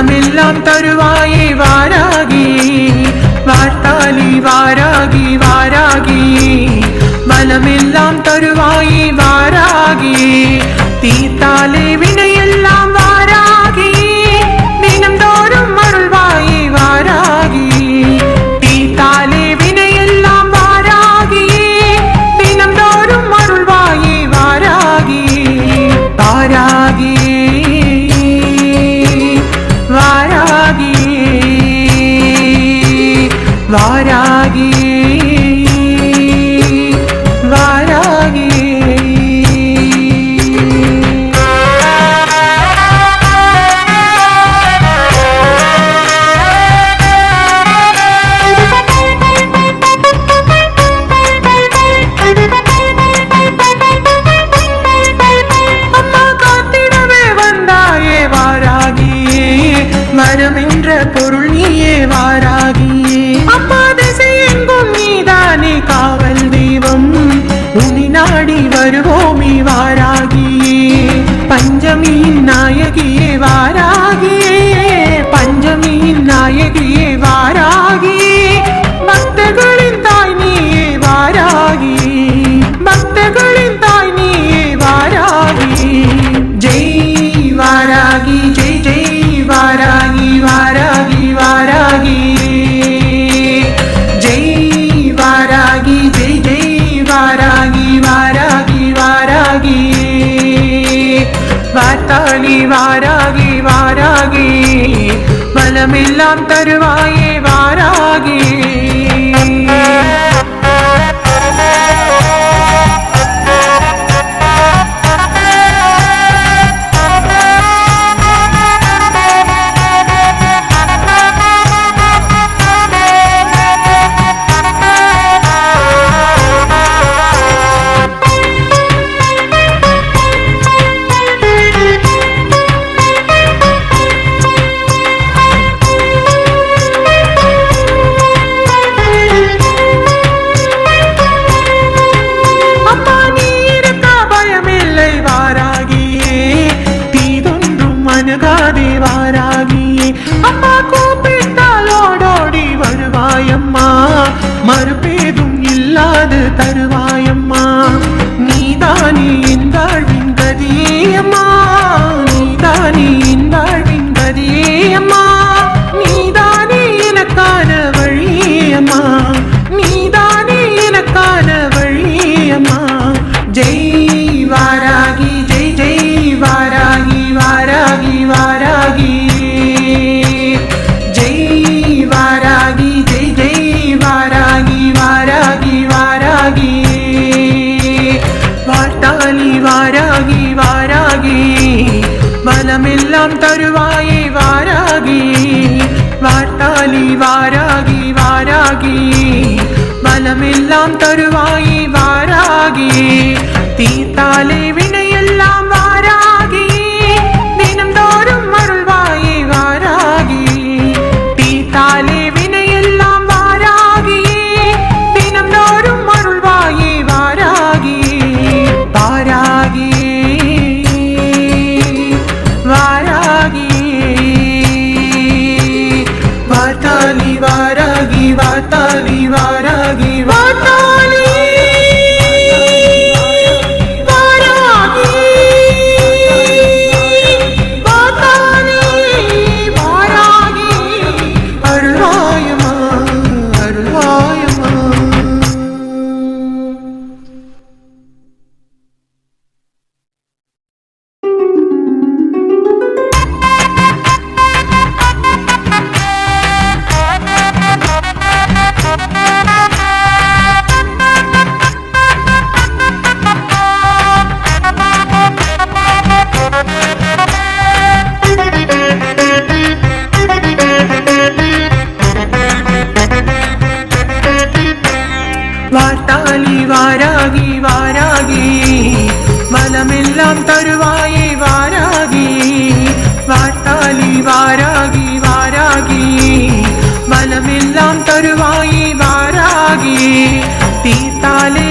வளமெல்லாம் தருவாயே வாராகி வார்த்தாலி வாராகி வாராகி வளமெல்லாம் தருவாயே வாராகி தீர்த்தாலே வினையெல்லாம் வாராகி தினம்தோறும் அருள்வாயே வாராகி தீர்த்தாலே வினையெல்லாம் வாராகி தினம்தோறும் அருள்வாயே வாராகி வாராகி வாராகி வாராகி வாராகி வரமென்ற பொருள் நீயே வாராகியே அப்பா திசை எங்கும் நீதானே காவல் தெய்வம் உன்னை நாடி வருவோமே வாராகியே பஞ்சமியின் நாயகியே வாராகியே பஞ்சமியின் நாயகியே வாராகியே பக்தர்களின் தாய் நீயே வாராகியே பக்தர்களின் தாய் நீயே வாராகியே ஜெய் வாராகி ஜெய் ஜெய் வாராகி வாராகி வாராகி ஜெய் வாராகி ஜெய் ஜெய் வாராகி வாராகி வாராகி வார்த்தாலி வாராகி வாராகி வளமெல்லாம் தருவாயே வாராகி அணுகாதே வாராகியே அம்மா கூப்பிட்டால் ஓடோடி வருவாயம்மா மறுபேதும் இல்லாது தருவாயம்மா நீதானே இந்த வாழ்வின் கதியே அம்மா நீதானே இந்த வாழ்வின் கதியே அம்மா நீதானே எனக்கான வழியம்மா நீதானே எனக்கான வழியம்மா ஜெய் வாராகி ஜெய் ஜெய் வாராகி வாராகி வாராகி ஜெய் வாராகி ஜெய் ஜெய் வாராகி வாராகி வாராகி வார்த்தாலி வாராகி வாராகி வளமெல்லாம் தருவாயே வாராகி வார்த்தாலி வாராகி வாராகி வளமெல்லாம் தருவாயே வாராகி தீர்த்தாலே வினையெல்லாம் வாராகி தினம்தோறும் அருள்வாயே வாராகி தீர்த்தாலே வினையெல்லாம் வாராகி தினம்தோறும் அருள்வாயே வாராகி வாராகி வாராகி வார்த்தாலி வாராகி வார்த்தாலி வாராகி வார்த்தாலி வார்த்தாலி வாராகி வாராகி வளமெல்லாம் தருவாயே வாராகி வார்த்தாலி வாராகி வாராகி வளமெல்லாம் தருவாயே வாராகி தீர்த்தாலே